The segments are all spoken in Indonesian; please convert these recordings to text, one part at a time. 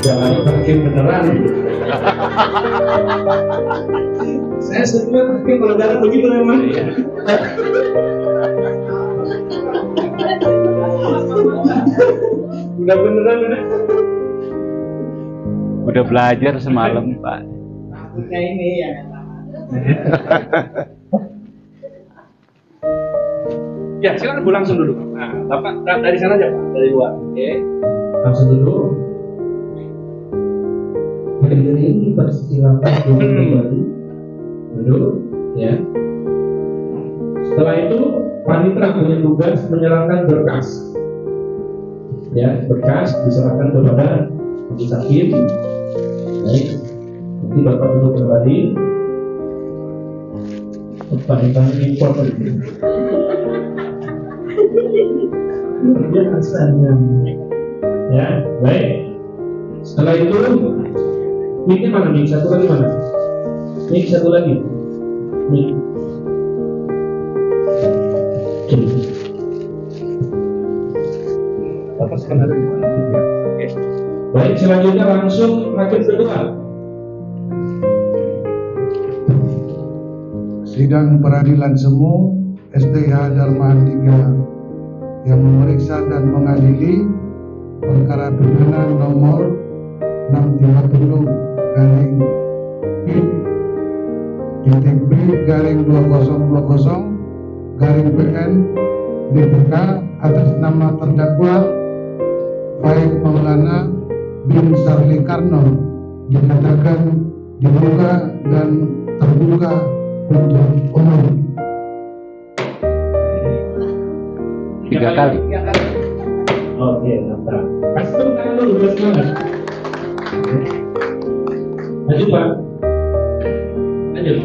Jangan hakim beneran. Saya setuju hakim kalau jalan begitu memang. Udah beneran udah. Udah belajar semalam Pak. Takutnya ini ya. Ya silakan Bu langsung dulu. Nah, Bapak dari sana aja Pak, dari luar. Oke. Langsung dulu. Berdiri ini persilakan duduk kembali. Duduk, ya. Setelah itu panitera punya tugas menyerahkan berkas. Ya, berkas diserahkan kepada majelis hakim. Baik, nanti Bapak duduk kembali. Panitera impor itu. Dia asalnya. Ya, baik. Setelah itu mic-nya mana? Mic satu lagi mana? Mic satu lagi. Mic. Apa sebenarnya? Oke. Baik, selanjutnya langsung hakim kedua. Sidang peradilan semu STH Dharma 3 yang memeriksa dan mengadili perkara pidana nomor 630 garing B 2020 garing PN DPK atas nama terdakwa Faik Maulana bin Sarli Karno dinyatakan dibuka dan terbuka untuk umum. 3 kali. Oke, mantap. Kasih tepuk tangan dulu, udah semangat. Lanjut Pak. Lanjut.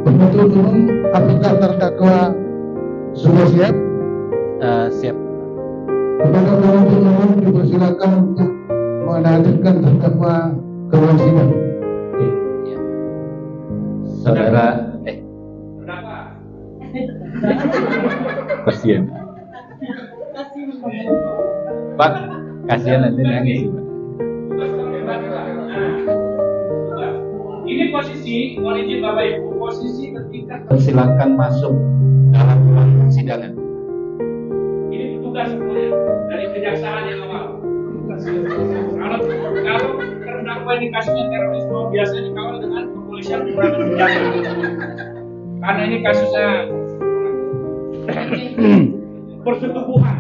Penuntut umum, apakah terdakwa sudah siap? Siap. Kepada penuntut umum dipersilakan untuk menghadirkan terdakwa ke ruang sidang. Ya. Saudara, Berapa? kasihan. Pak, kasihan nanti nangis. Ini posisi, mohon izin Bapak Ibu, posisi ketika Silakan masuk dalam ruang persidangan. ini petugas semuanya dari kejaksaan yang awal. Kalau terdakwa ini kasusnya terorisme biasanya dikawal dengan kepolisian kurang berjaga. Karena ini kasusnya persetubuhan.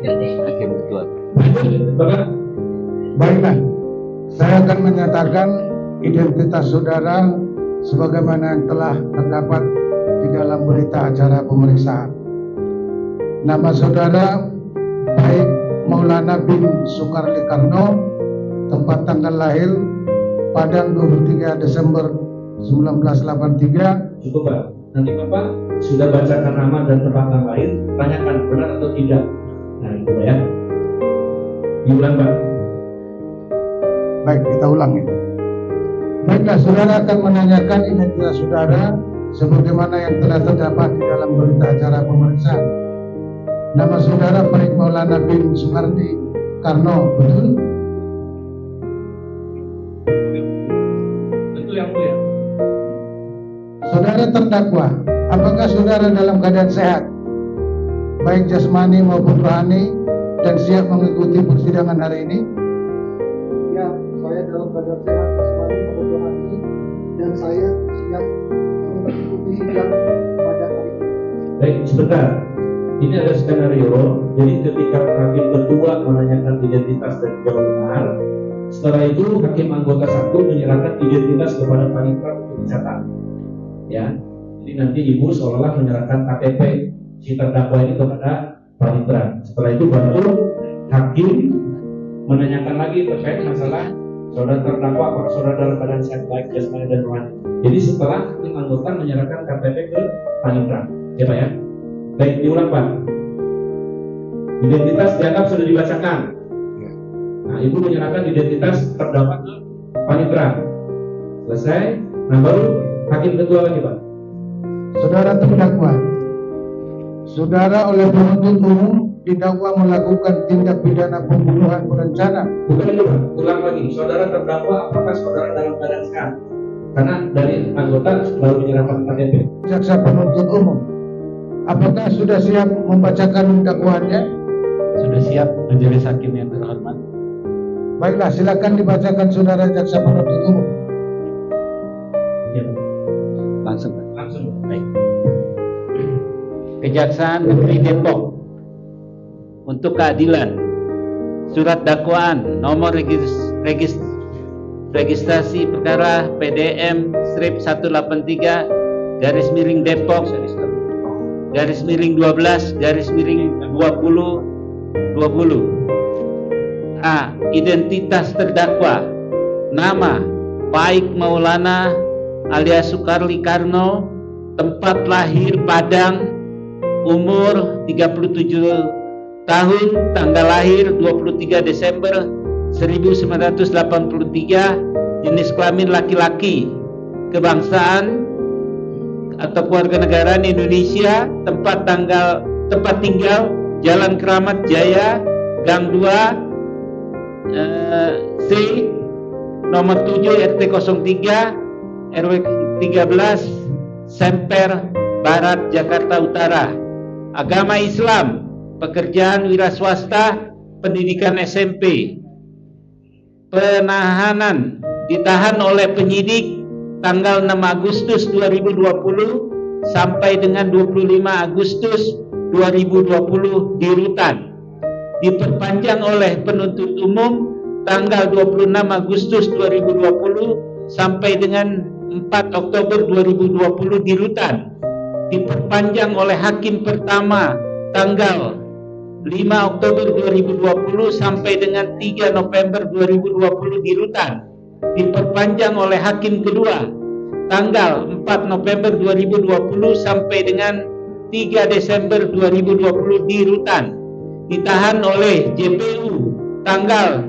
Hakim ketua. Bapak, Baiklah, saya akan menyatakan identitas saudara sebagaimana yang telah terdapat di dalam berita acara pemeriksaan. Nama saudara Faik Maulana bin Soekarli Karno, tempat tanggal lahir Padang 23 Desember 1983. cukup Pak. Nanti Bapak sudah bacakan nama dan tempat yang lain, tanyakan benar atau tidak. Nah itu ya. Diulang Pak. Baik, kita ulangi. Baiklah, saudara akan menanyakan identitas saudara sebagaimana yang telah terdapat di dalam berita acara pemeriksaan. Nama saudara Faik Maulana bin Soekarli Karno, betul? Betul yang mulia. Saudara terdakwa, apakah saudara dalam keadaan sehat, baik jasmani maupun rohani, dan siap mengikuti persidangan hari ini? Ya, saya dalam keadaan sehat jasmani maupun rohani dan saya siap mengikuti sidang pada hari ini. Baik, sebentar. Ini ada skenario. Jadi ketika hakim kedua menanyakan identitas dan jawab benar, setelah itu hakim anggota satu menyerahkan identitas kepada panitera untuk dicatat. Ya, jadi nanti ibu seolah-olah menyerahkan KTP si terdakwa ini kepada panitera. Setelah itu baru hakim menanyakan lagi terkait masalah saudara terdakwa apakah saudara dalam keadaan sehat baik jasmani dan rohani. Jadi setelah hakim anggota menyerahkan KTP ke panitera, ya Pak ya. Baik, diulang Pak. Identitas dianggap sudah dibacakan. Nah, ibu menyerahkan identitas terdakwa ke panitera. Selesai. Nah, baru hakim kedua lagi Pak. Saudara terdakwa, Saudara oleh penuntut umum didakwa melakukan tindak pidana pembunuhan berencana. Bukan itu, Pak. Ulang lagi. Saudara terdakwa, apakah saudara dalam keadaan sehat? Karena dari anggota baru menyerahkan KTP. Jaksa penuntut umum, apakah sudah siap membacakan dakwaannya? Sudah siap, majelis hakim yang terhormat. Baiklah, silakan dibacakan saudara jaksa penuntut umum. Ya, Langsung, Pak. langsung. Baik. Kejaksaan Negeri Depok untuk keadilan. Surat dakwaan nomor registrasi perkara PDM strip 183 garis miring Depok garis miring 12 garis miring 2020. A. Identitas terdakwa. Nama Paik Maulana alias Sukarli Karno. Tempat lahir Padang. Umur 37 tahun. Tanggal lahir 23 Desember 1983. Jenis kelamin laki-laki. Kebangsaan atau kewarganegaraan Indonesia. Tempat tinggal Jalan Keramat Jaya, Gang 2, C, nomor 7 RT 03 RW 13 Semper Barat, Jakarta Utara. Agama Islam, pekerjaan wira swasta, pendidikan SMP. Penahanan, ditahan oleh penyidik tanggal 6 Agustus 2020 sampai dengan 25 Agustus 2020 di Rutan. Diperpanjang oleh penuntut umum tanggal 26 Agustus 2020 sampai dengan 4 Oktober 2020 di Rutan. Diperpanjang oleh hakim pertama tanggal 5 Oktober 2020 sampai dengan 3 November 2020 di Rutan. Diperpanjang oleh hakim kedua tanggal 4 November 2020 sampai dengan 3 Desember 2020 di Rutan. Ditahan oleh JPU tanggal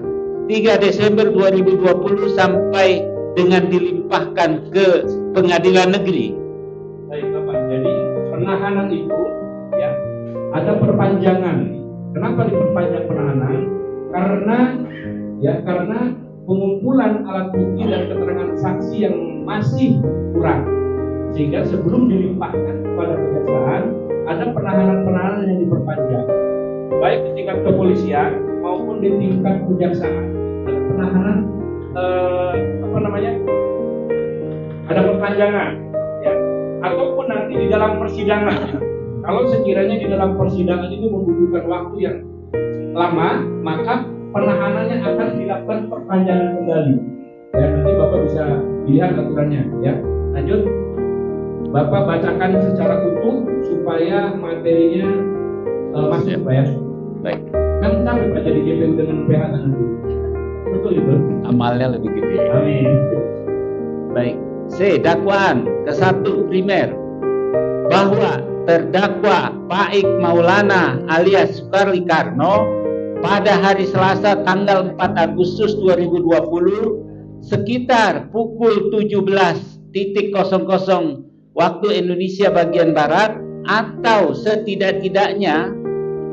3 Desember 2020 sampai dengan dilimpahkan ke pengadilan negeri. Baik, Bapak. Jadi penahanan itu ya ada perpanjangan. Kenapa diperpanjang penahanan? Karena pengumpulan alat bukti dan keterangan saksi yang masih kurang. Sehingga sebelum dilimpahkan kepada kejaksaan ada penahanan yang diperpanjang. Baik di tingkat kepolisian maupun di tingkat kejaksaan ada penahanan ada perpanjangan ya, ataupun nanti di dalam persidangan. Kalau sekiranya di dalam persidangan ini membutuhkan waktu yang lama, maka penahanannya akan dilakukan perpanjangan kembali. Ya, nanti Bapak bisa lihat aturannya ya. Lanjut. Bapak bacakan secara utuh supaya materinya masuk Pak ya. Baik. Kan capek Pak jadi JPU dengan PH nanti. Betul itu. Amalnya lebih gede. Amin. Baik. C. Dakwaan ke-1 primer bahwa terdakwa Paik Maulana alias Sukarli Karno pada hari Selasa tanggal 4 Agustus 2020 sekitar pukul 17.00 waktu Indonesia bagian Barat atau setidak-tidaknya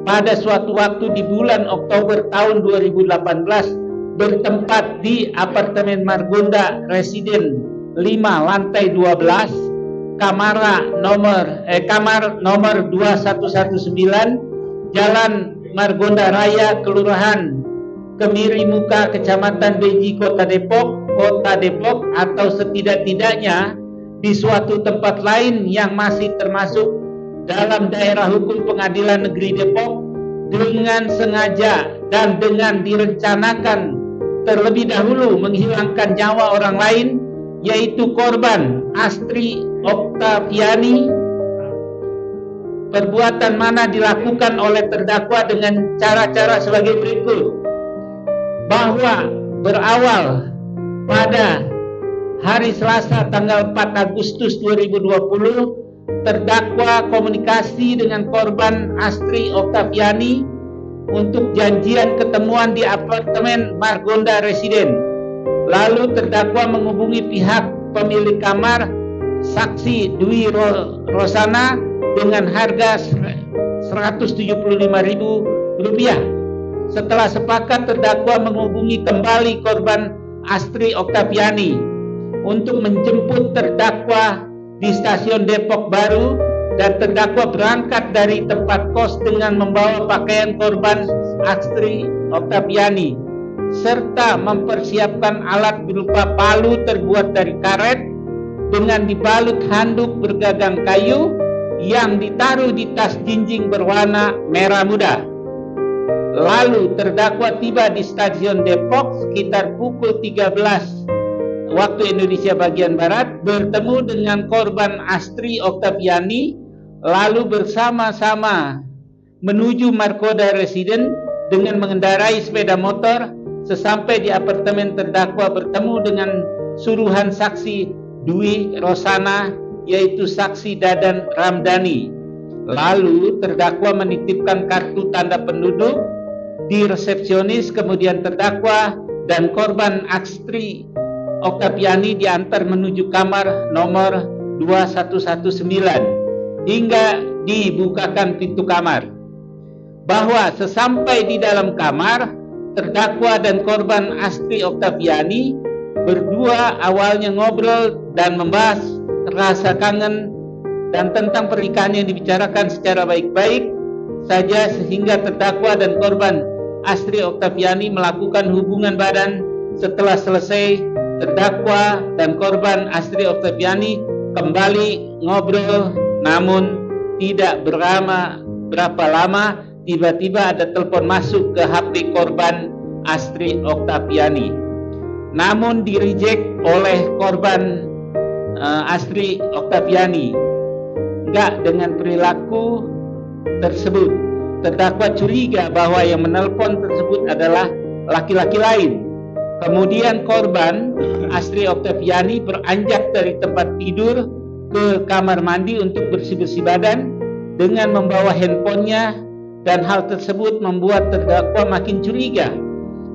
pada suatu waktu di bulan Oktober tahun 2018 bertempat di apartemen Margonda Residen 5 lantai 12 kamar nomor 2119 Jalan Margonda Raya Kelurahan Kemiri Muka Kecamatan Beji Kota Depok atau setidak-tidaknya di suatu tempat lain yang masih termasuk dalam daerah hukum Pengadilan Negeri Depok dengan sengaja dan dengan direncanakan terlebih dahulu menghilangkan nyawa orang lain, yaitu korban Astri Oktaviani. Perbuatan mana dilakukan oleh terdakwa dengan cara-cara sebagai berikut. Bahwa berawal pada hari Selasa tanggal 4 Agustus 2020 terdakwa komunikasi dengan korban Astri Oktaviani untuk janjian ketemuan di apartemen Margonda Residen. Lalu terdakwa menghubungi pihak pemilik kamar saksi Dwi Rosana dengan harga Rp475.000. Setelah sepakat, terdakwa menghubungi kembali korban Astri Oktaviani untuk menjemput terdakwa di stasiun Depok Baru, dan terdakwa berangkat dari tempat kos dengan membawa pakaian korban Astri Oktaviani serta mempersiapkan alat berupa palu terbuat dari karet dengan dibalut handuk bergagang kayu yang ditaruh di tas jinjing berwarna merah muda. Lalu terdakwa tiba di stasiun Depok sekitar pukul 13 waktu Indonesia bagian Barat, bertemu dengan korban Astri Oktaviani, lalu bersama-sama menuju Markoda Residen dengan mengendarai sepeda motor. Sesampai di apartemen, terdakwa bertemu dengan suruhan saksi Dwi Rosana, yaitu saksi Dadan Ramdhani. Lalu terdakwa menitipkan kartu tanda penduduk di resepsionis, kemudian terdakwa dan korban Astri Oktaviani diantar menuju kamar nomor 2119 hingga dibukakan pintu kamar. Bahwa sesampai di dalam kamar, terdakwa dan korban Astri Oktaviani berdua awalnya ngobrol dan membahas rasa kangen dan tentang pernikahan yang dibicarakan secara baik-baik saja, sehingga terdakwa dan korban Astri Oktaviani melakukan hubungan badan. Setelah selesai, terdakwa dan korban Astri Oktaviani kembali ngobrol, namun tidak berapa lama tiba-tiba ada telepon masuk ke HP korban Astri Oktaviani. Namun di-reject oleh korban Astri Oktaviani. Enggak dengan perilaku tersebut. Terdakwa curiga bahwa yang menelpon tersebut adalah laki-laki lain. Kemudian korban Astri Oktaviani beranjak dari tempat tidur ke kamar mandi untuk bersih-bersih badan dengan membawa handphonenya, dan hal tersebut membuat terdakwa makin curiga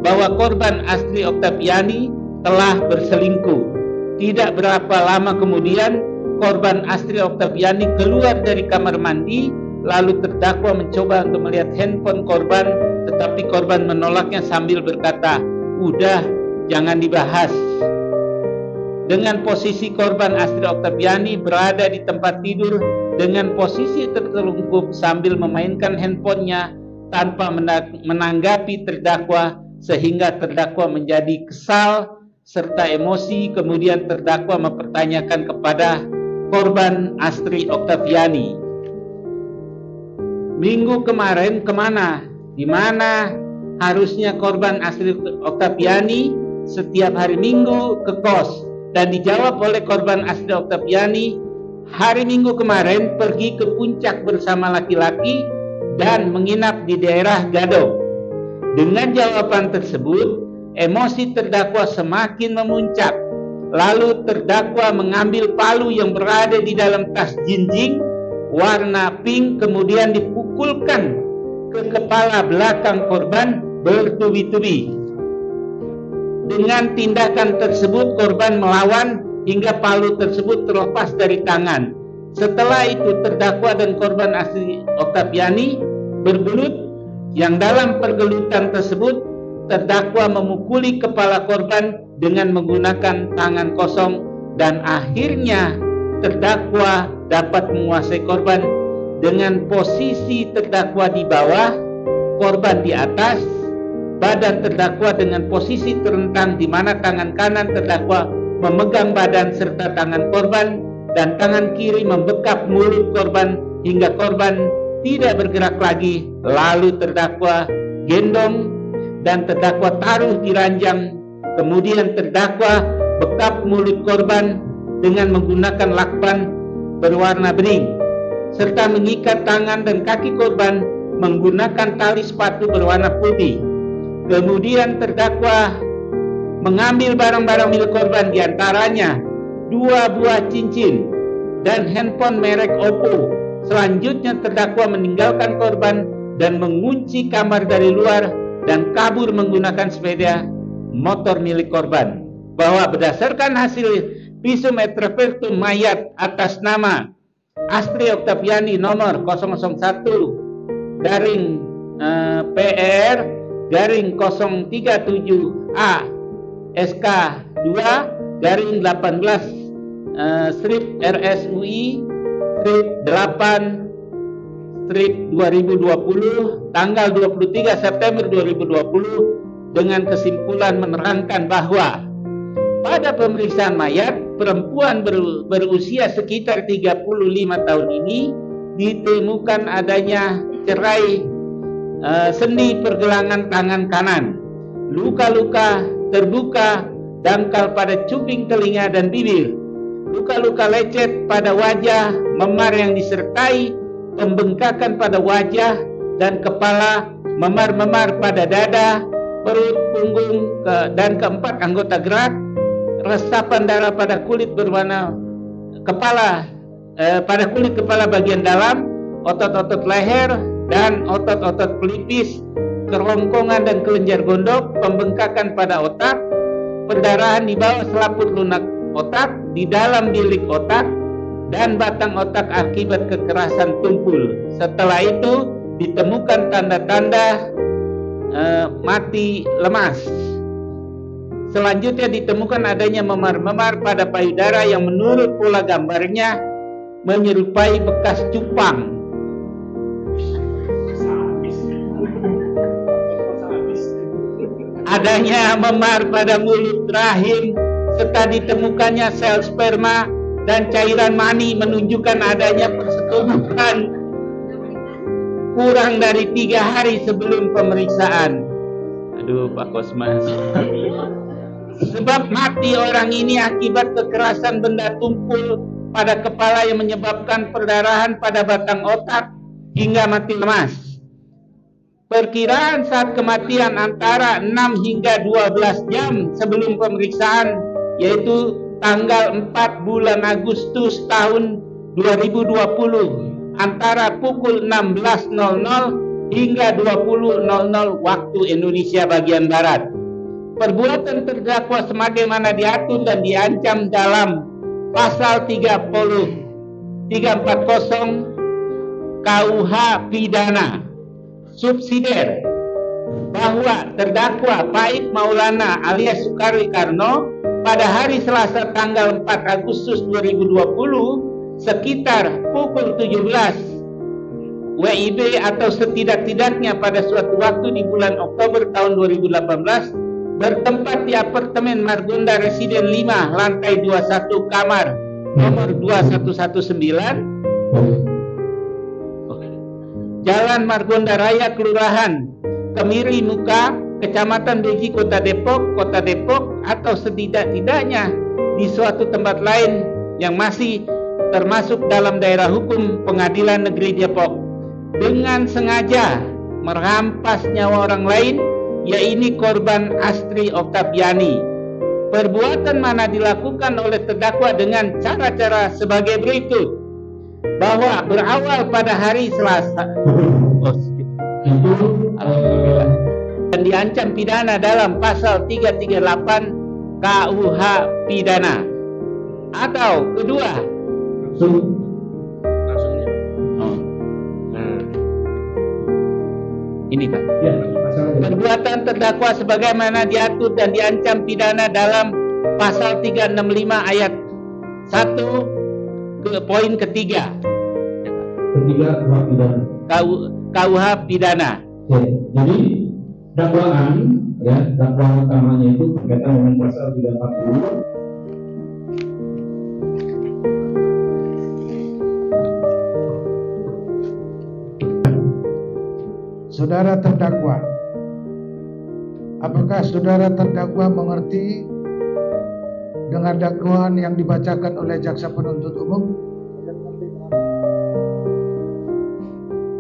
bahwa korban Astri Oktaviani telah berselingkuh. Tidak berapa lama kemudian, korban Astri Oktaviani keluar dari kamar mandi, lalu terdakwa mencoba untuk melihat handphone korban, tetapi korban menolaknya sambil berkata, "Udah, jangan dibahas." Dengan posisi korban Astri Oktaviani berada di tempat tidur dengan posisi tertelungkup sambil memainkan handphonenya tanpa menanggapi terdakwa, sehingga terdakwa menjadi kesal serta emosi. Kemudian terdakwa mempertanyakan kepada korban Astri Oktaviani, "Minggu kemarin kemana? Di mana harusnya korban Astri Oktaviani setiap hari Minggu ke kos?" Dan dijawab oleh korban Astri Oktaviani, "Hari Minggu kemarin pergi ke puncak bersama laki-laki dan menginap di daerah Gadok." Dengan jawaban tersebut, emosi terdakwa semakin memuncak. Lalu terdakwa mengambil palu yang berada di dalam tas jinjing warna pink, kemudian dipukulkan ke kepala belakang korban bertubi-tubi. Dengan tindakan tersebut, korban melawan hingga palu tersebut terlepas dari tangan. Setelah itu, terdakwa dan korban Astri Oktaviani bergelut, yang dalam pergelutan tersebut terdakwa memukuli kepala korban dengan menggunakan tangan kosong, dan akhirnya terdakwa dapat menguasai korban dengan posisi terdakwa di bawah, korban di atas. Badan terdakwa dengan posisi terentang, di mana tangan kanan terdakwa memegang badan serta tangan korban, dan tangan kiri membekap mulut korban hingga korban tidak bergerak lagi. Lalu terdakwa gendong dan terdakwa taruh di ranjang. Kemudian terdakwa bekap mulut korban dengan menggunakan lakban berwarna bening, serta mengikat tangan dan kaki korban menggunakan tali sepatu berwarna putih. Kemudian terdakwa mengambil barang-barang milik korban, diantaranya 2 buah cincin dan handphone merek Oppo. Selanjutnya terdakwa meninggalkan korban dan mengunci kamar dari luar dan kabur menggunakan sepeda motor milik korban. Bahwa berdasarkan hasil visum et repertum mayat atas nama Astri Oktaviani nomor 001 garing PR garing 037A SK 2 garing 18 strip RSUI strip 8 strip 2020 tanggal 23 September 2020 dengan kesimpulan menerangkan bahwa pada pemeriksaan mayat perempuan berusia sekitar 35 tahun ini ditemukan adanya cerai sendi pergelangan tangan kanan, luka-luka terbuka dangkal pada cuping telinga dan bibir, luka-luka lecet pada wajah, memar yang disertai pembengkakan pada wajah dan kepala, memar-memar pada dada, perut, punggung, dan keempat anggota gerak, resapan darah pada kulit berwarna kepala, pada kulit kepala bagian dalam, otot-otot leher dan otot-otot pelipis, kerongkongan dan kelenjar gondok, pembengkakan pada otak, pendarahan di bawah selaput lunak otak, di dalam bilik otak, dan batang otak akibat kekerasan tumpul. Setelah itu ditemukan tanda-tanda mati lemas. Selanjutnya ditemukan adanya memar-memar pada payudara yang menurut pola gambarnya menyerupai bekas cupang. Adanya memar pada mulut rahim serta ditemukannya sel sperma dan cairan mani menunjukkan adanya persetubuhan kurang dari 3 hari sebelum pemeriksaan. Aduh Pak Kosmas. Sebab mati orang ini akibat kekerasan benda tumpul pada kepala yang menyebabkan perdarahan pada batang otak hingga mati lemas. Perkiraan saat kematian antara 6 hingga 12 jam sebelum pemeriksaan, yaitu tanggal 4 bulan Agustus tahun 2020 antara pukul 16.00 hingga 20.00 waktu Indonesia bagian Barat. Perbuatan terdakwa sebagaimana diatur dan diancam dalam pasal 340 KUH pidana subsidiar bahwa terdakwa Faik Maulana alias Soekarwi Karno pada hari Selasa tanggal 4 Agustus 2020 sekitar pukul 17 WIB atau setidak-tidaknya pada suatu waktu di bulan Oktober tahun 2018 bertempat di apartemen Margonda Residen 5 lantai 21 kamar nomor 2119 Jalan Margonda Raya, Kelurahan Kemiri Muka, Kecamatan Beji, Kota Depok, atau setidak-tidaknya di suatu tempat lain yang masih termasuk dalam daerah hukum Pengadilan Negeri Depok dengan sengaja merampas nyawa orang lain, yaitu korban Astri Oktaviani. Perbuatan mana dilakukan oleh terdakwa dengan cara-cara sebagai berikut. Bahwa berawal pada hari Selasa dan diancam pidana dalam pasal 338 KUH pidana. Atau kedua, ini Pak. Ya, perbuatan terdakwa sebagaimana diatur dan diancam pidana dalam pasal 365 ayat 1 ke poin ketiga KUH pidana. Ya, jadi dakwaan utamanya itu berkaitan dengan pasal 340. Saudara terdakwa, apakah saudara terdakwa mengerti dengan dakwaan yang dibacakan oleh jaksa penuntut umum?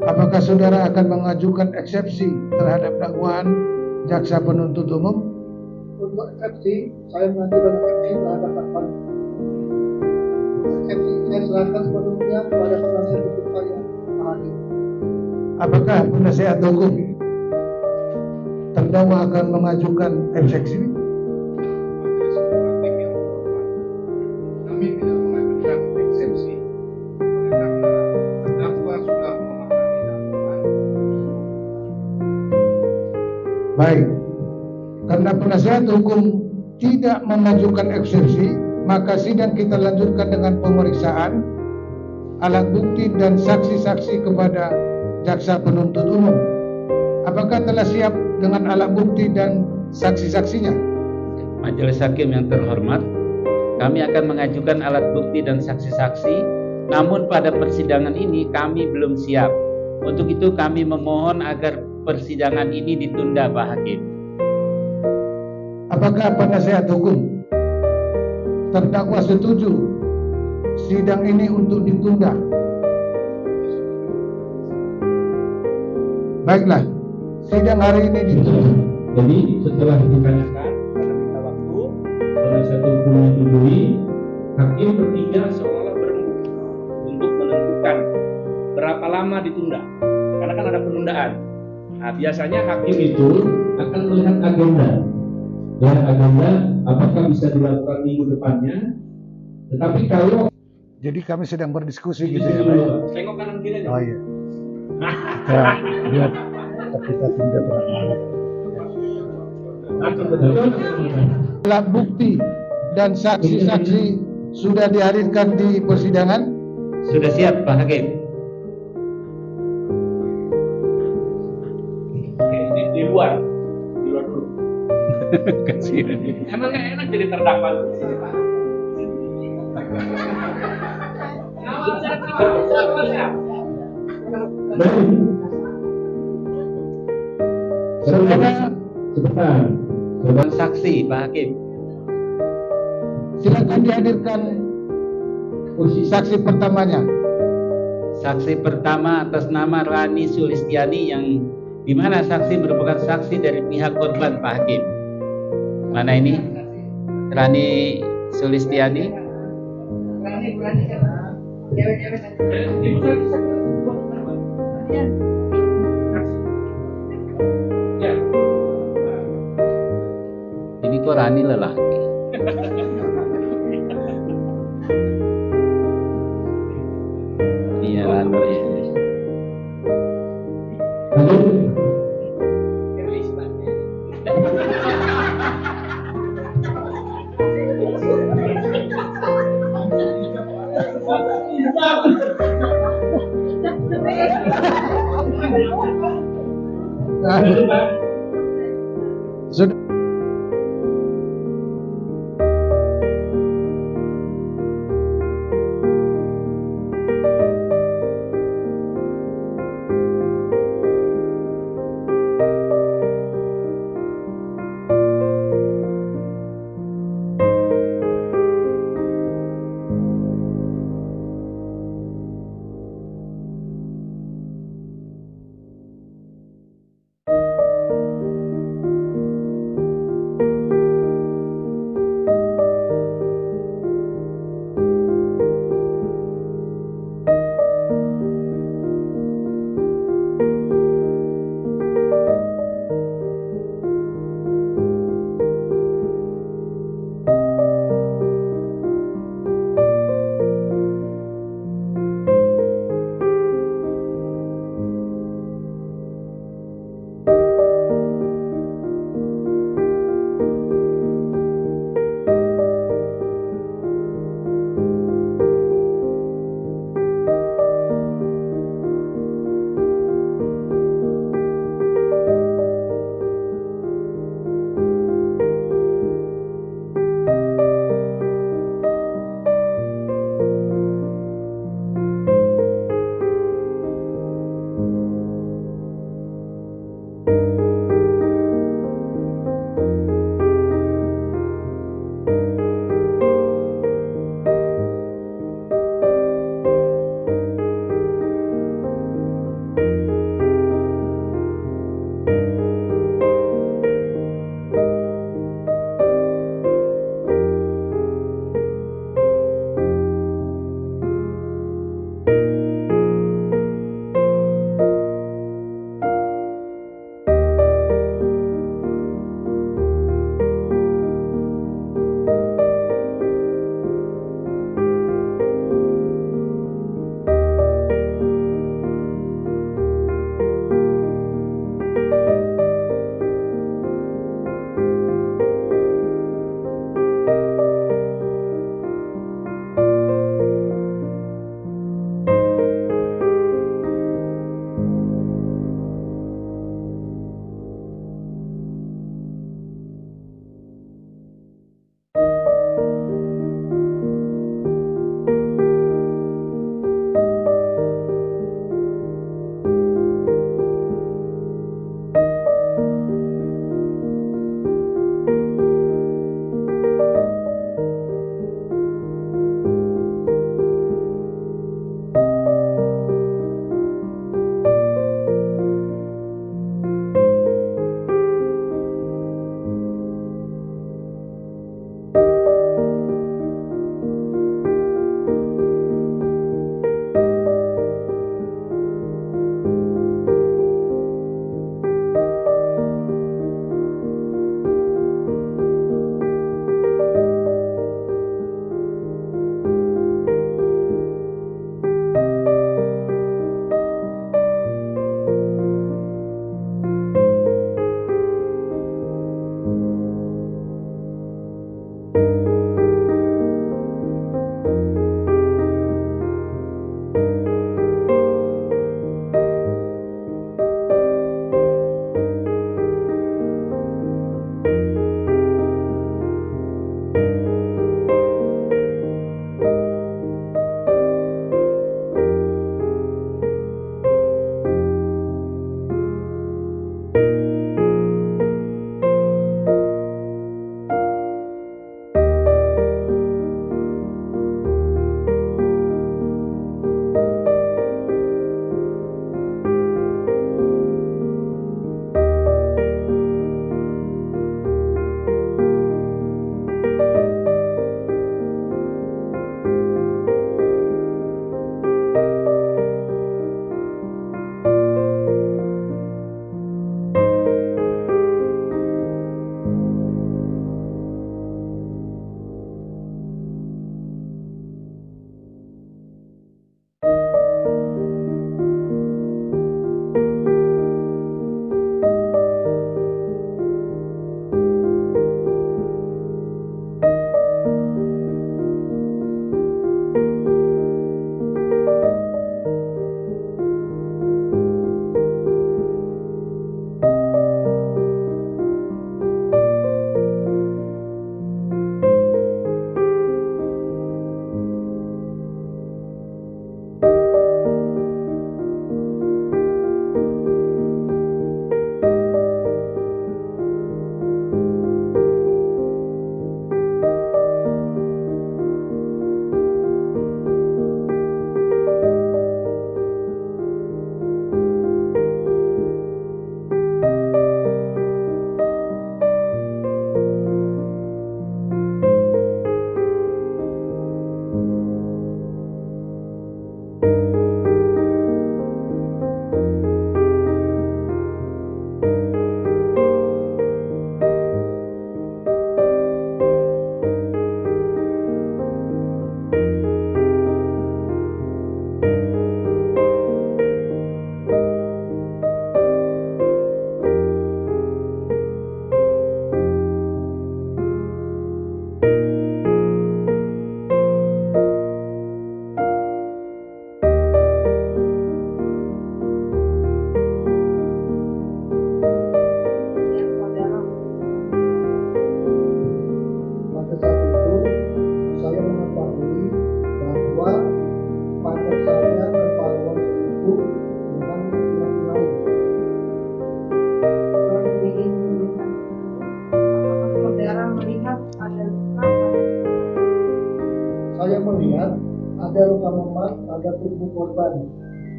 Apakah saudara akan mengajukan eksepsi terhadap dakwaan jaksa penuntut umum? Untuk eksepsi, saya mengajukan eksepsi terhadap dakwaan. Eksepsi saya serahkan sepenuhnya kepada penasihat hukum saya, ahli. Apakah penasihat hukum terdakwa akan mengajukan eksepsi? Baik, karena penasihat hukum tidak mengajukan eksepsi, maka sidang kita lanjutkan dengan pemeriksaan alat bukti dan saksi-saksi kepada jaksa penuntut umum. Apakah telah siap dengan alat bukti dan saksi-saksinya? Majelis Hakim yang terhormat, kami akan mengajukan alat bukti dan saksi-saksi, namun pada persidangan ini kami belum siap. Untuk itu kami memohon agar persidangan ini ditunda, Pak Hakim. Apakah penasihat hukum terdakwa setuju sidang ini untuk ditunda? Baiklah, sidang hari ini ditunda. Jadi setelah ditanyakan karena minta waktu, penasihat hukum menyetujui, hakim bertiga seolah-olah berembuk untuk menentukan berapa lama ditunda. Karena kan ada penundaan. Nah, biasanya hakim itu akan melihat agenda. Ya, agenda apakah bisa dilakukan minggu depannya. Tetapi kalau Jadi kami sedang berdiskusi di gitu sini ya, dulu, Pak. tengok kanan kiri aja. Oh iya. Ya, lihat kita tunda berapa. Alat bukti dan saksi-saksi sudah dihadirkan di persidangan. Sudah siap, Pak Hakim? Oke, ini di luar dulu. Kasihan. Emang nggak enak jadi terdakwa tuh. Baik. Sebentar. Saksi, Pak Hakim. Silakan dihadirkan saksi pertamanya. Saksi pertama atas nama Rani Sulistiani, yang dimana saksi merupakan saksi dari pihak korban, Pak Hakim. Mana ini? Rani Sulistiani. Ya. Ini kok Rani lelaki? Iya, Rani. Sudah. korban,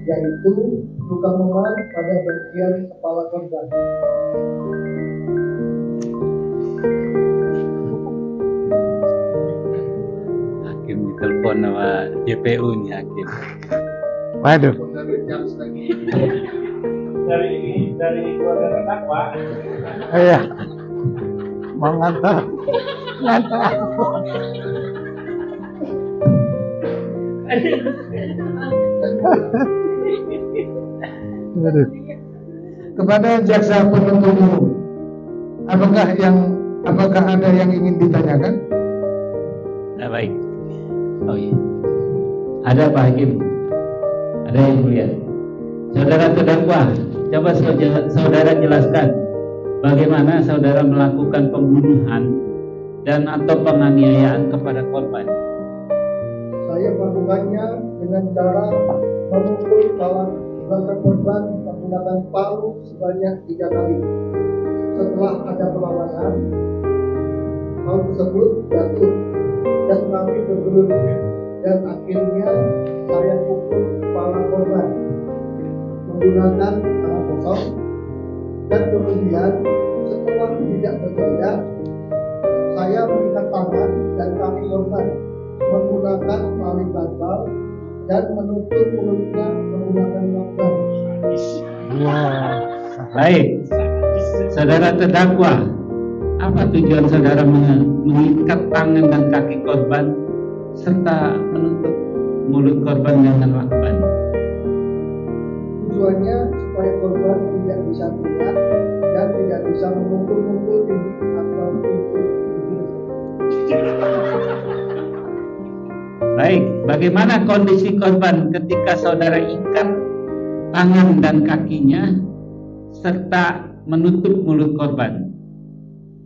yaitu luka memar pada bagian kepala korban. Hakim ditelepon sama JPU nih hakim. Waduh. dari keluarga terdakwa. Iya. Mau ngantar. Aduh. Kepada jaksa penuntut umum, apakah ada yang ingin ditanyakan? Baik. Oh iya. Ada Pak Hakim. Ada yang mulia. Saudara terdakwa, coba saudara jelaskan bagaimana saudara melakukan pembunuhan dan atau penganiayaan kepada korban. Saya melakukannya dengan cara memukul kepala belakang korban menggunakan palu sebanyak 3 kali. Setelah ada perlawanan, palu tersebut jatuh dan kami bergelut, dan akhirnya saya pukul kepala korban menggunakan tangan kosong, dan kemudian setelah tidak berdaya, saya mengikat tangan dan kaki korban menggunakan tali bantal dan menutup mulutnya menggunakan lakban. Baik, saudara terdakwa, apa tujuan saudara mengikat tangan dan kaki korban serta menutup mulut korban dengan lakban? Tujuannya supaya korban tidak bisa melihat dan tidak bisa memukul-mukul dinding atau pintu. Baik, bagaimana kondisi korban ketika saudara ikat tangan dan kakinya serta menutup mulut korban?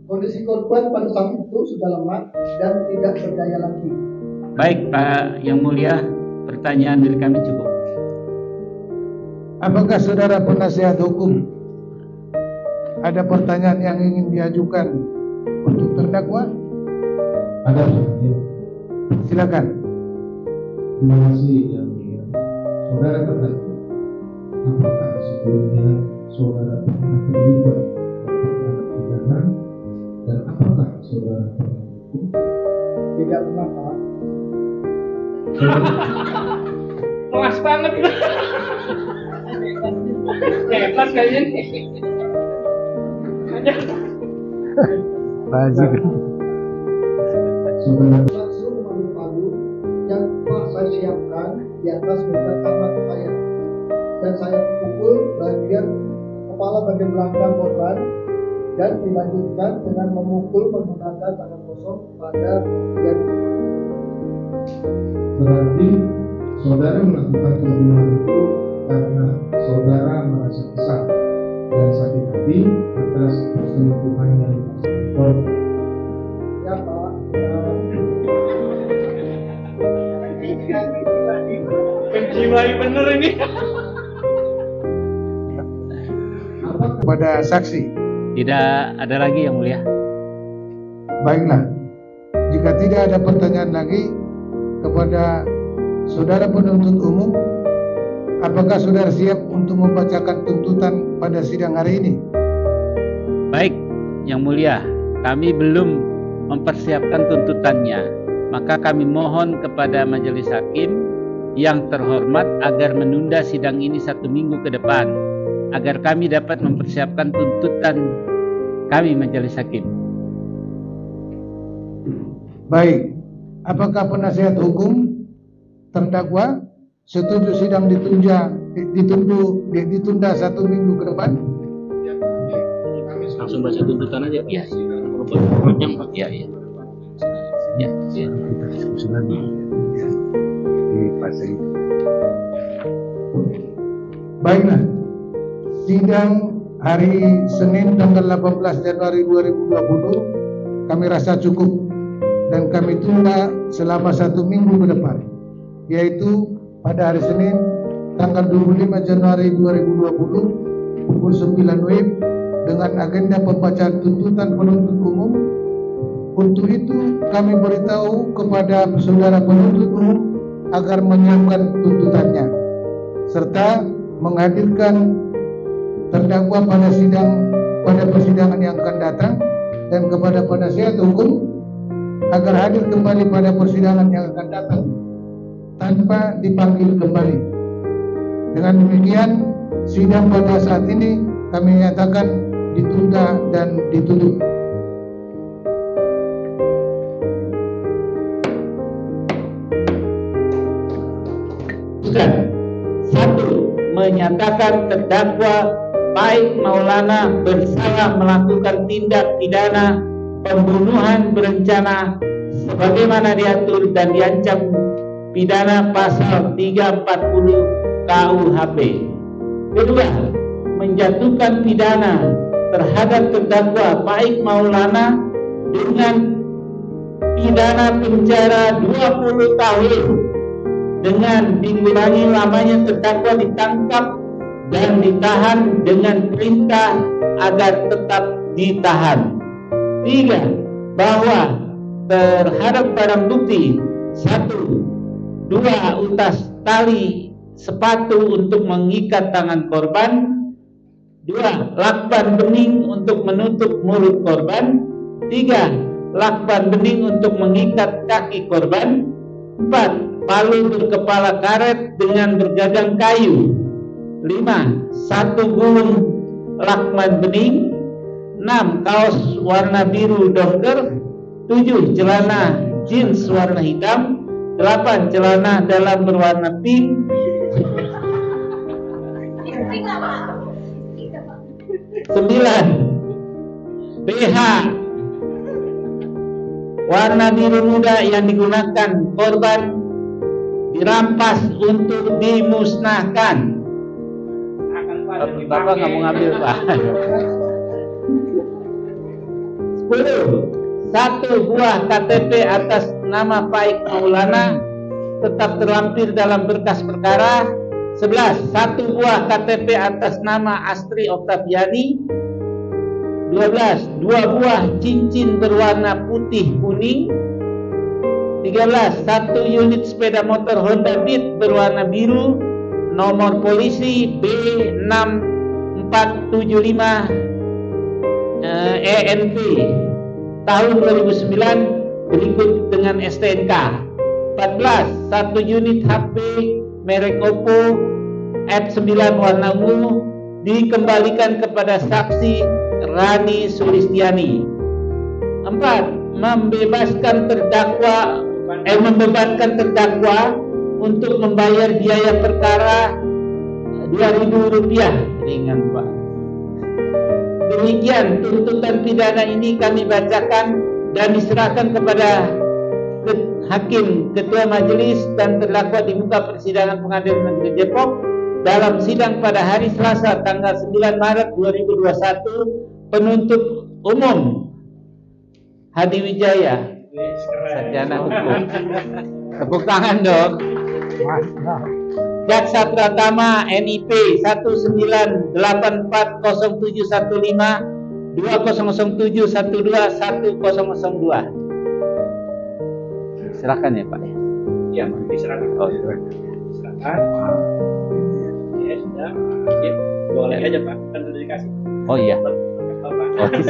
Kondisi korban pada saat itu sudah lemah dan tidak berdaya lagi. Baik Pak Yang Mulia, pertanyaan dari kami cukup. Apakah saudara penasihat hukum ada pertanyaan yang ingin diajukan untuk terdakwa? Ada. Silakan. Terima kasih yang mulia. Saudara terdakwa, apakah sebelumnya saudara pernah terlibat dalam perkara pidana dan apakah saudara pernah dihukum? Tidak pernah, Pak. Kelas banget. Hebat kayaknya nih. Bajik. Saudara Langsung mengambil palu yang telah saya siapkan di atas meja kamar saya, dan saya pukul bagian kepala bagian belakang korban dan dilanjutkan dengan memukul menggunakan tangan kosong pada bagian. berarti saudara melakukan pembunuhan itu karena saudara merasa kesal dan sakit hati atas perselingkuhan yang dilakukan korban. Ya, Pak. Menjiwai bener ini. Kepada saksi. Tidak ada lagi Yang Mulia. Baiklah. Jika tidak ada pertanyaan lagi kepada saudara penuntut umum, apakah saudara siap untuk membacakan tuntutan pada sidang hari ini? Baik Yang Mulia, kami belum mempersiapkan tuntutannya, maka kami mohon kepada majelis hakim yang terhormat agar menunda sidang ini 1 minggu ke depan, agar kami dapat mempersiapkan tuntutan kami majelis hakim. Baik. Apakah penasihat hukum terdakwa setuju sidang ditunda 1 minggu ke depan? Langsung baca tuntutan aja. Iya. Panjang Pak. Iya. Ya. Kita diskusi lagi di fase itu. Baiklah. Sidang hari Senin tanggal 18 Januari 2020 kami rasa cukup dan kami tunda selama 1 minggu ke depan, yaitu pada hari Senin tanggal 25 Januari 2020 pukul 9 WIB dengan agenda pembacaan tuntutan penuntut umum. Untuk itu kami beritahu kepada saudara penuntut umum agar menyiapkan tuntutannya. serta menghadirkan terdakwa pada persidangan yang akan datang, dan kepada penasihat hukum agar hadir kembali pada persidangan yang akan datang tanpa dipanggil kembali. Dengan demikian, sidang pada saat ini kami nyatakan ditunda dan ditutup. Satu, menyatakan terdakwa Faik Maulana bersalah melakukan tindak pidana pembunuhan berencana sebagaimana diatur dan diancam pidana pasal 340 KUHP. Kedua, menjatuhkan pidana terhadap terdakwa Faik Maulana dengan pidana penjara 20 tahun dengan dikurangi lamanya terdakwa ditangkap dan ditahan dengan perintah agar tetap ditahan. Tiga, bahwa terhadap barang bukti: 1, 2 utas tali sepatu untuk mengikat tangan korban, 2 lakban bening untuk menutup mulut korban, 3 lakban bening untuk mengikat kaki korban, 4 palu berkepala karet dengan bergagang kayu, 5 1 gulung lakban bening, 6 kaos warna biru donger, 7 celana jeans warna hitam, 8 celana dalam berwarna pink, 9 BH warna biru muda yang digunakan korban dirampas untuk dimusnahkan. Bapak nggak mau ngambil, Pak. 10 1 buah KTP atas nama Faik Maulana tetap terlampir dalam berkas perkara. 11 1 buah KTP atas nama Astri Oktaviani. 12 2 buah cincin berwarna putih kuning. 13 1 unit sepeda motor Honda Beat berwarna biru nomor polisi B6475 ENV tahun 2009 berikut dengan STNK. 14 1 unit HP merek Oppo F9 warna ungu dikembalikan kepada saksi Rani Sulistiani. 4 membebankan terdakwa untuk membayar biaya perkara Rp2.000. Ringan, Pak. Demikian tuntutan pidana ini kami bacakan dan diserahkan kepada Hakim Ketua Majelis dan terdakwa di muka persidangan Pengadilan Negeri Depok dalam sidang pada hari Selasa tanggal 9 Maret 2021. Penuntut umum Hadi Wijaya, sarjana hukum. Tepuk tangan dong. Jaksa Pratama NIP 19840715200710102. Silakan ya, Pak. Ya, diserahkan. Oh, Silakan. Ya, sudah. Ya, boleh aja, Pak. Kan sudah dikasih. oh iya. Oh, ya.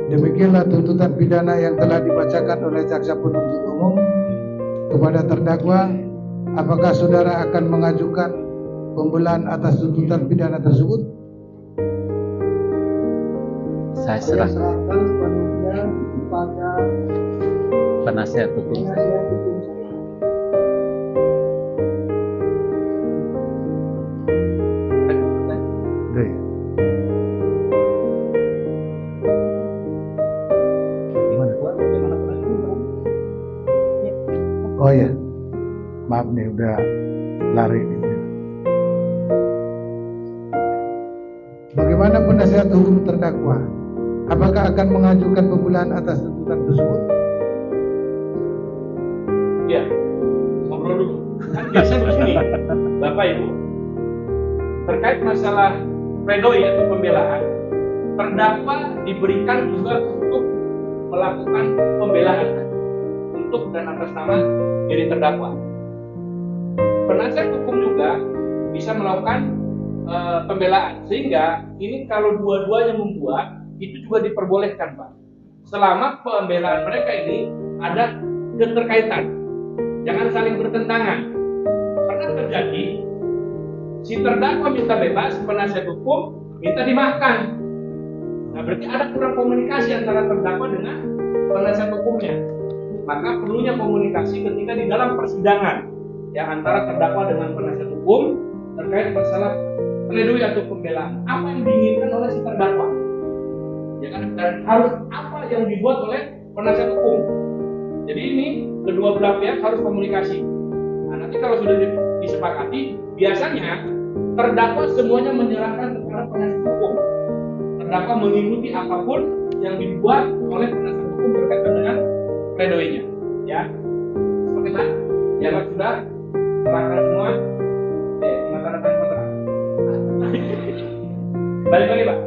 Demikianlah tuntutan pidana yang telah dibacakan oleh jaksa penuntut umum kepada terdakwa. Apakah saudara akan mengajukan pembelaan atas tuntutan pidana tersebut? Saya Saya serahkan serahkan sepenuhnya kepada penasihat hukum. penasihat hukum saya. Udah ya? Gimana, Pak? Bagaimana penasihat? Oh ya, maaf nih udah lari nih. Bagaimana penasihat hukum terdakwa? Apakah akan mengajukan pembelaan atas tuntutan tersebut? Ya, ngobrol dulu. Kan biasanya begini, Bapak Ibu, terkait masalah pledoi atau pembelaan, terdakwa diberikan juga untuk melakukan pembelaan untuk dan atas nama diri terdakwa. Penasihat hukum juga bisa melakukan pembelaan, sehingga ini kalau dua-duanya membuat itu juga diperbolehkan, Pak, selama pembelaan mereka ini ada keterkaitan, jangan saling bertentangan. Karena terjadi si terdakwa minta bebas, penasihat hukum minta dimaafkan. Nah, berarti ada kurang komunikasi antara terdakwa dengan penasihat hukumnya. Maka perlunya komunikasi ketika di dalam persidangan, ya, antara terdakwa dengan penasihat hukum terkait masalah pledoi atau pembelaan. Apa yang diinginkan oleh si terdakwa? Ya kan? Dan harus apa yang dibuat oleh penasihat hukum. Jadi ini kedua belah pihak harus komunikasi. Nah, nanti kalau sudah disepakati, biasanya terdakwa semuanya menyerahkan kepada penasihat hukum. Terdakwa mengikuti apapun yang dibuat oleh penasihat hukum berkaitan dengan pledoinya. Ya, seperti itu. Ya, sudah serahkan semua. Tinggal tanda tangan kontrak. Balik lagi, Pak.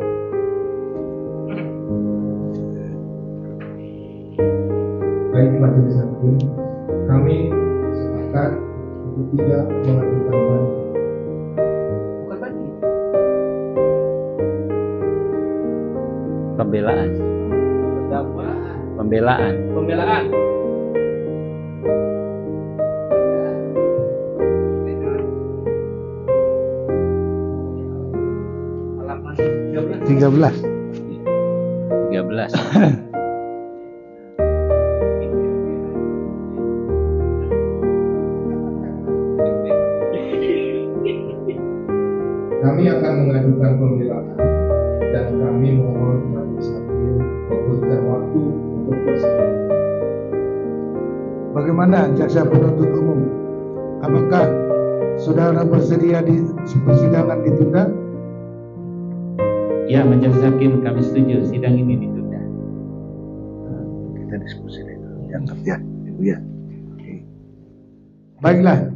Baik, majelis hakim, kami sepakat untuk tidak mengajukan banding. Bukan banding. Pembelaan. Dakwaan. Pembelaan. Pembelaan. Halaman 13. 13. Kami akan mengajukan pembelaan dan kami mohon majelis hakim memberikan waktu untuk persidangan. Bagaimana jaksa penuntut umum? Apakah saudara bersedia di persidangan ditunda? Ya, majelis hakim, kami setuju sidang ini ditunda. Kita diskusi itu, yang kerja, Ibu ya. Baiklah,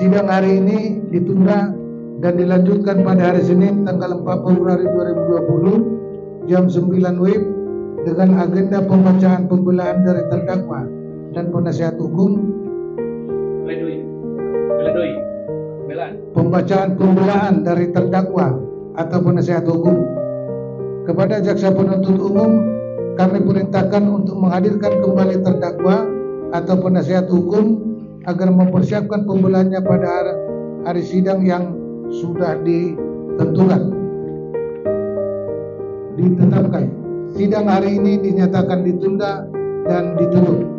sidang hari ini ditunda dan dilanjutkan pada hari Senin tanggal 4 Februari 2020 jam 9 WIB dengan agenda pembacaan pembelaan dari terdakwa dan penasihat hukum. Pledoi, pembelaan. Pembacaan pembelaan dari terdakwa atau penasihat hukum. Kepada jaksa penuntut umum, kami perintahkan untuk menghadirkan kembali terdakwa atau penasihat hukum agar mempersiapkan pembelaannya pada hari sidang yang sudah ditetapkan. Sidang hari ini dinyatakan ditunda dan ditutup.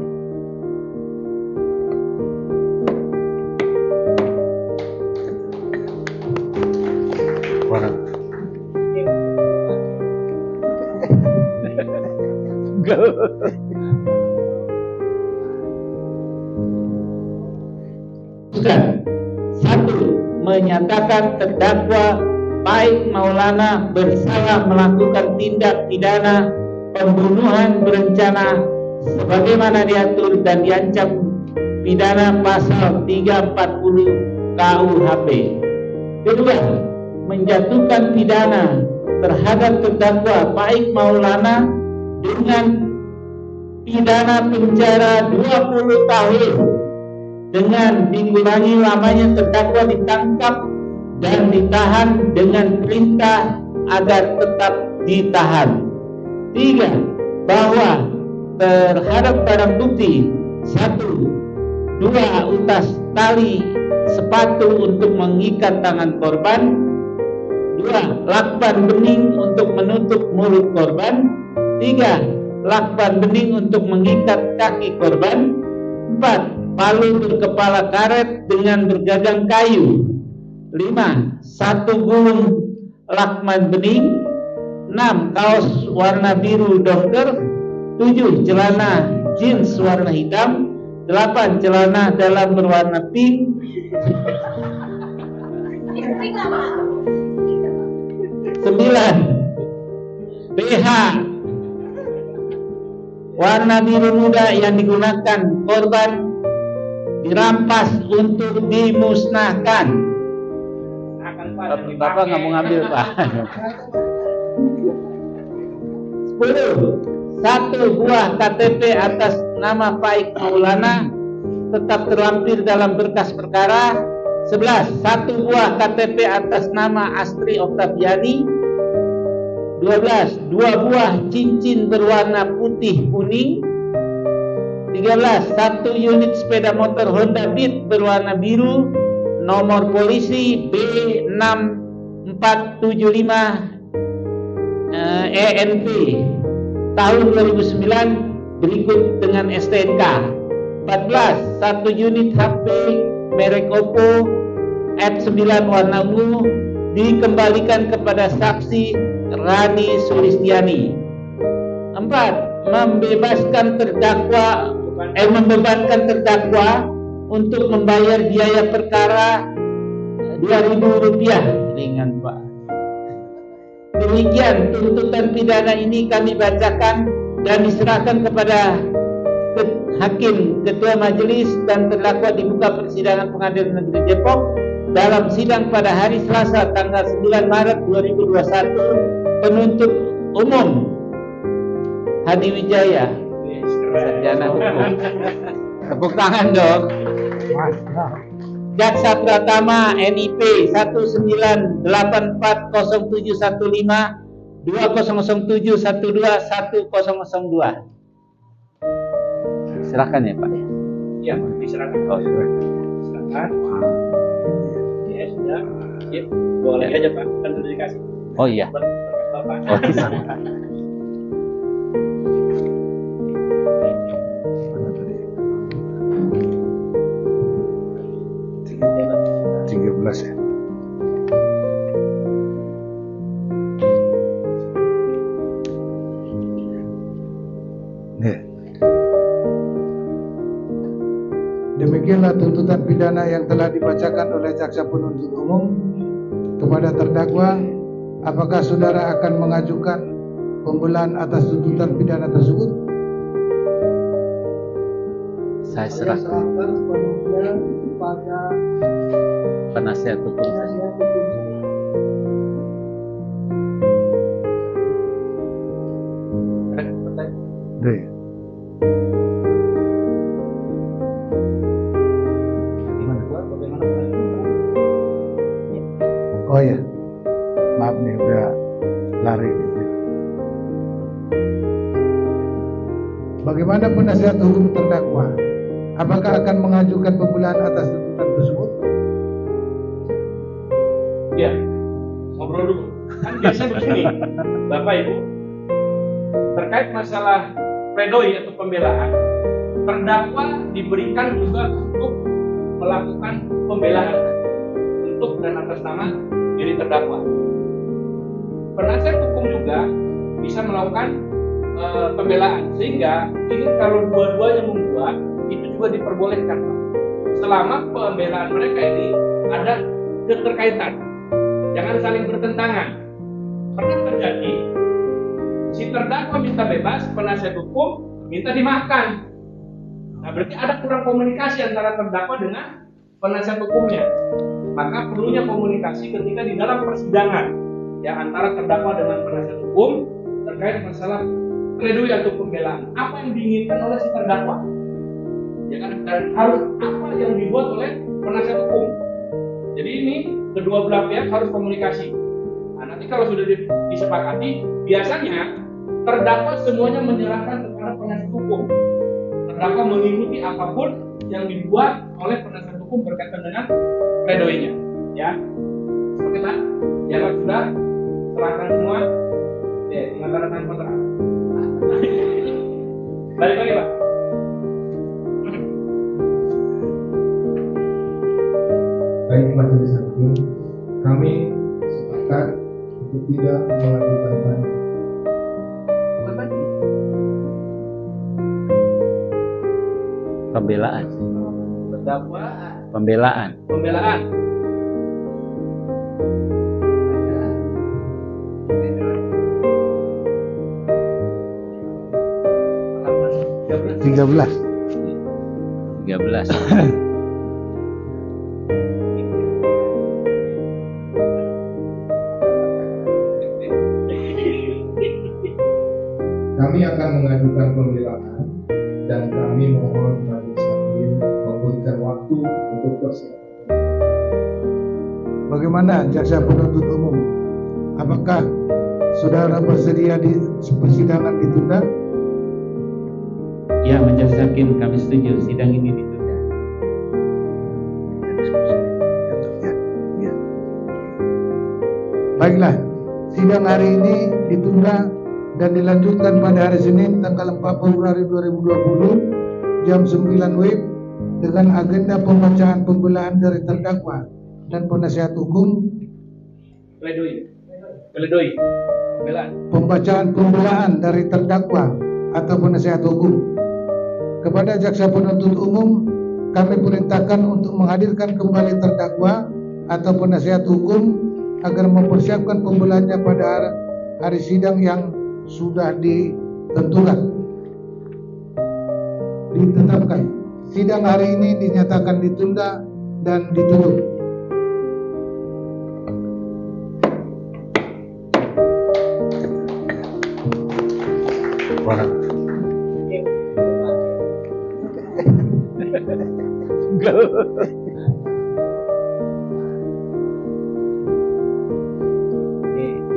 Satu, menyatakan terdakwa Baik Maulana bersalah melakukan tindak pidana pembunuhan berencana sebagaimana diatur dan diancam pidana pasal 340 KUHP. Kedua, menjatuhkan pidana terhadap terdakwa Baik Maulana dengan pidana penjara 20 tahun dengan dikurangi lamanya terdakwa ditangkap dan ditahan dengan perintah agar tetap ditahan. Tiga, bahwa terhadap barang bukti 1, 2 utas tali sepatu untuk mengikat tangan korban, 2 lakban bening untuk menutup mulut korban, 3 lakban bening untuk mengikat kaki korban, 4 palu berkepala karet dengan bergagang kayu, 5 1 gulung lakban bening, 6 kaos warna biru docker, 7 celana jeans warna hitam, 8 celana dalam berwarna pink, 9 BH warna biru muda yang digunakan korban, dirampas untuk dimusnahkan. Bapak nggak mau ngambil, Pak. 10. Satu buah KTP atas nama Faik Maulana tetap terlampir dalam berkas perkara. 11. Satu buah KTP atas nama Astri Oktaviani. 12. Dua buah cincin berwarna putih kuning. 13. Satu unit sepeda motor Honda Beat berwarna biru, nomor polisi B6475 ENP tahun 2009 berikut dengan STNK. 14. Satu unit HP merek Oppo F9 warna ungu dikembalikan kepada saksi Rani Sulistiani. 4. Membebankan terdakwa untuk membayar biaya perkara Rp2.000. Ringan, Pak. Demikian tuntutan pidana ini kami bacakan dan diserahkan kepada Hakim Ketua Majelis dan terdakwa di muka persidangan Pengadilan Negeri Depok dalam sidang pada hari Selasa tanggal 9 Maret 2021. Penuntut umum Hadi Wijaya, sarjana hukum. Tepuk tangan dong. Jaksa Pratama NIP 1984071520071121002. Silakan ya Pak. Ya, diserahkan. Oh, Silakan. Ya sudah. Ya, bawa lagi aja Pak. Kan sudah dikasih. Oh iya. Bapak. Oh, ya. Demikianlah tuntutan pidana yang telah dibacakan oleh jaksa penuntut umum kepada terdakwa. Apakah saudara akan mengajukan pembelaan atas tuntutan pidana tersebut? Saya Saya serahkan serahkan sepenuhnya kepada penasihat hukum. penasihat hukum saya. Deh. Oh ya, maaf nih udah lari gitu. Bagaimana penasihat hukum terdakwa? Apakah akan mengajukan pembelaan atas tuntutan tersebut? Ya, ngobrol dulu. Kan biasa begini, Bapak Ibu, terkait masalah pledoi atau pembelaan, terdakwa diberikan juga untuk melakukan pembelaan untuk dan atas nama diri terdakwa. Penasihat hukum juga bisa melakukan pembelaan, sehingga ini kalau dua-duanya membuat itu juga diperbolehkan, Pak. Selama pembelaan mereka ini ada keterkaitan, jangan saling bertentangan. Pernah terjadi si terdakwa minta bebas, penasihat hukum minta dimaafkan. Nah, berarti ada kurang komunikasi antara terdakwa dengan penasihat hukumnya. Maka perlunya komunikasi ketika di dalam persidangan ya antara terdakwa dengan penasihat hukum terkait masalah pledoi atau pembelaan. Apa yang diinginkan oleh si terdakwa? Ya kan, dan harus apa yang dibuat oleh penasihat hukum. Jadi ini kedua belah pihak harus komunikasi. Nah, nanti kalau sudah disepakati, biasanya terdakwa semuanya menyerahkan kepada penasihat hukum. Terdakwa mengikuti apapun yang dibuat oleh penasihat hukum berkaitan dengan pledoinya, ya. Oke Pak, dialog sudah, serahkan semua. Ya, tinggal tanda tangan kontrak. Balik lagi Pak. Baik majelis hakim, kami sepakat untuk tidak mengajukan banding. Bukan banding. Pembelaan. Terdakwa Pembelaan. pembelaan. Tiga belas. 13. mengajukan pembelaan dan kami mohon majelis hakim memberikan waktu untuk persiapan. Bagaimana jaksa penuntut umum? Apakah saudara bersedia di persidangan ditunda? Ya, majelis hakim, kami setuju sidang ini ditunda. Baiklah, sidang hari ini ditunda dan dilanjutkan pada hari Senin tanggal 4 Februari 2020 jam 9 WIB dengan agenda pembacaan pembelaan dari terdakwa dan penasihat hukum. Pledoi. Pembacaan pembelaan dari terdakwa atau penasihat hukum. Kepada jaksa penuntut umum, kami perintahkan untuk menghadirkan kembali terdakwa atau penasihat hukum agar mempersiapkan pembelaannya pada hari sidang yang sudah ditetapkan. Sidang hari ini dinyatakan ditunda dan ditutup.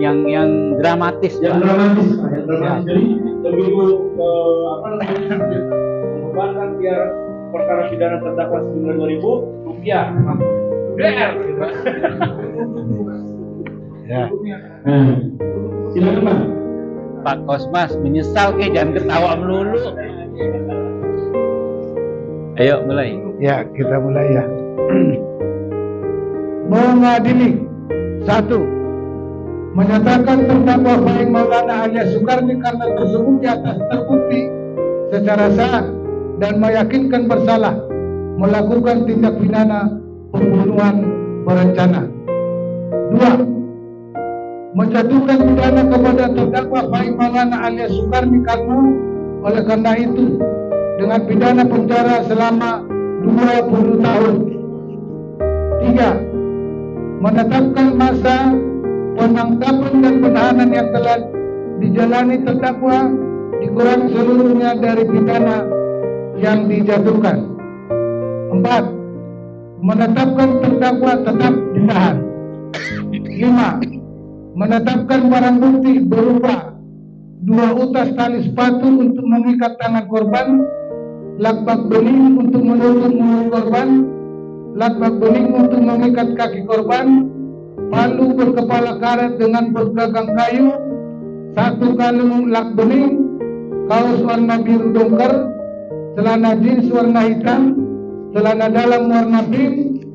Yang dramatis, yang dramatis. Jadi begitu membebankan biar perkara pidana terdakwa Rp9.000 DR. Ya. Silakan Pak. Pak Kosmas menyesal jangan ketawa melulu. Ayo mulai. Ya, kita mulai ya. Mengadili. 1. Menyatakan terdakwa Faik Maulana alias Sukarni karena tersebut di atas terbukti secara sah dan meyakinkan bersalah melakukan tindak pidana pembunuhan berencana. 2. Menjatuhkan pidana kepada terdakwa Faik Maulana alias Sukarni oleh karena itu dengan pidana penjara selama 20 tahun. 3. Menetapkan masa penangkapan dan penahanan yang telah dijalani terdakwa dikurangi seluruhnya dari pidana yang dijatuhkan. 4. Menetapkan terdakwa tetap ditahan. 5. Menetapkan barang bukti berupa 2 utas tali sepatu untuk mengikat tangan korban, lakbak bening untuk menutup mulut korban, lakbak bening untuk mengikat kaki korban, palu berkepala karet dengan bergagang kayu, 1 kalung lak bening, kaos warna biru dongker, celana jeans warna hitam, celana dalam warna pink,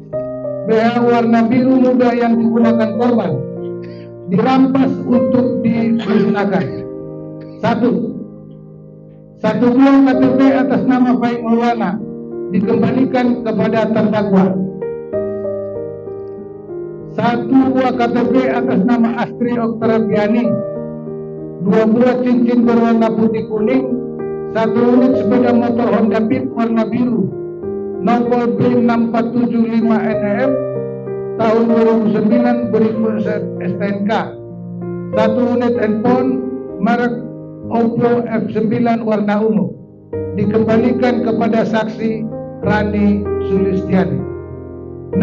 BH warna biru muda yang digunakan korban, dirampas untuk digunakan. 1 buah KTP atas nama Faik Maulana dikembalikan kepada terdakwa. 1 buah KTP atas nama Astri Oktarapiani, 2 buah cincin berwarna putih kuning, 1 unit sepeda motor Honda Beat warna biru, nomor B6475NF tahun 2009 berikut STNK, 1 unit handphone merek Oppo F9 warna ungu dikembalikan kepada saksi Rani Sulistiani. 6.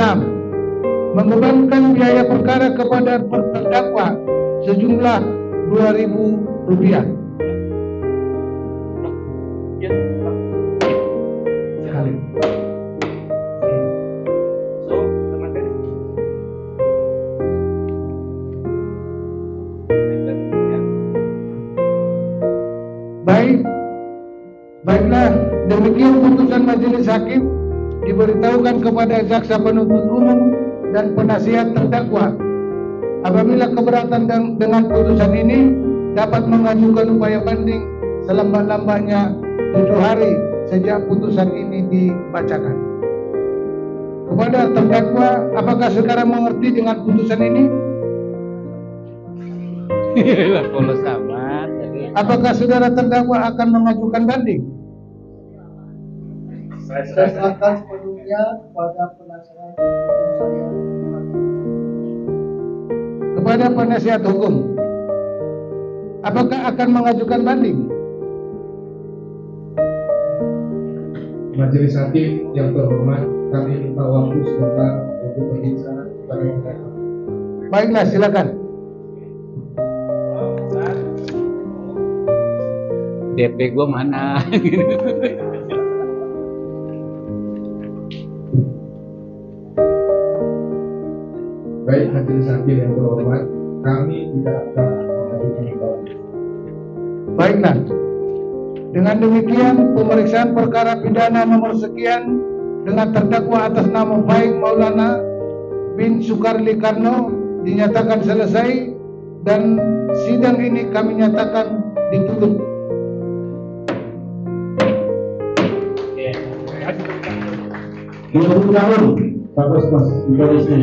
Membebankan biaya perkara kepada terdakwa sejumlah Rp2.000. Sekali. Baiklah, demikian putusan majelis hakim diberitahukan kepada jaksa penuntut umum dan penasihat terdakwa. Apabila keberatan dengan putusan ini, dapat mengajukan upaya banding selambat-lambatnya 7 hari sejak putusan ini dibacakan. Kepada terdakwa, apakah saudara mengerti dengan putusan ini? Polos amat. Apakah saudara terdakwa akan mengajukan banding? Saya serahkan sepenuhnya kepada penasihat hukum saya. Kepada penasihat hukum, apakah akan mengajukan banding? Majelis Hakim yang terhormat, kami minta waktu sebentar untuk berbicara kepada mereka. Baiklah, silakan. DP gue mana? Baik Majelis Hakim yang terhormat, kami tidak akan mengajukan kembali. Baiklah. Dengan demikian, pemeriksaan perkara pidana nomor sekian dengan terdakwa atas nama Faik Maulana bin Sukarli Karno dinyatakan selesai dan sidang ini kami nyatakan ditutup. Dua 20 tahun, bagus mas, Indonesia.